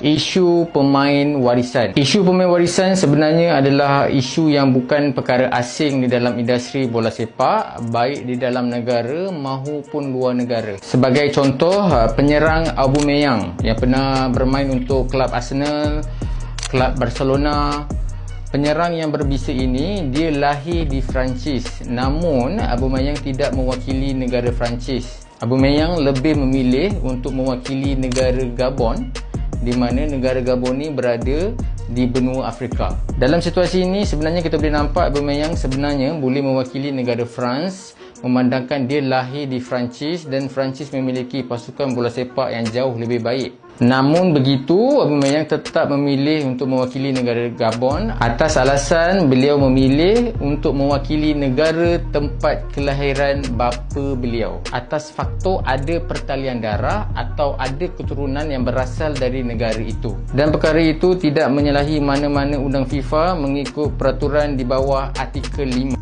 Isu pemain warisan. Isu pemain warisan sebenarnya adalah isu yang bukan perkara asing di dalam industri bola sepak, baik di dalam negara maupun luar negara. Sebagai contoh, penyerang Aubameyang yang pernah bermain untuk kelab Arsenal, kelab Barcelona. Penyerang yang berbisa ini, dia lahir di Perancis, namun Aubameyang tidak mewakili negara Perancis. Aubameyang lebih memilih untuk mewakili negara Gabon, di mana negara Gabon ni berada di benua Afrika. Dalam situasi ini sebenarnya kita boleh nampak Aubameyang sebenarnya boleh mewakili negara France, memandangkan dia lahir di Perancis dan Perancis memiliki pasukan bola sepak yang jauh lebih baik. Namun begitu, Aubameyang tetap memilih untuk mewakili negara Gabon atas alasan beliau memilih untuk mewakili negara tempat kelahiran bapa beliau, atas faktor ada pertalian darah atau ada keturunan yang berasal dari negara itu. Dan perkara itu tidak menyalahi mana-mana undang FIFA mengikut peraturan di bawah artikel 5.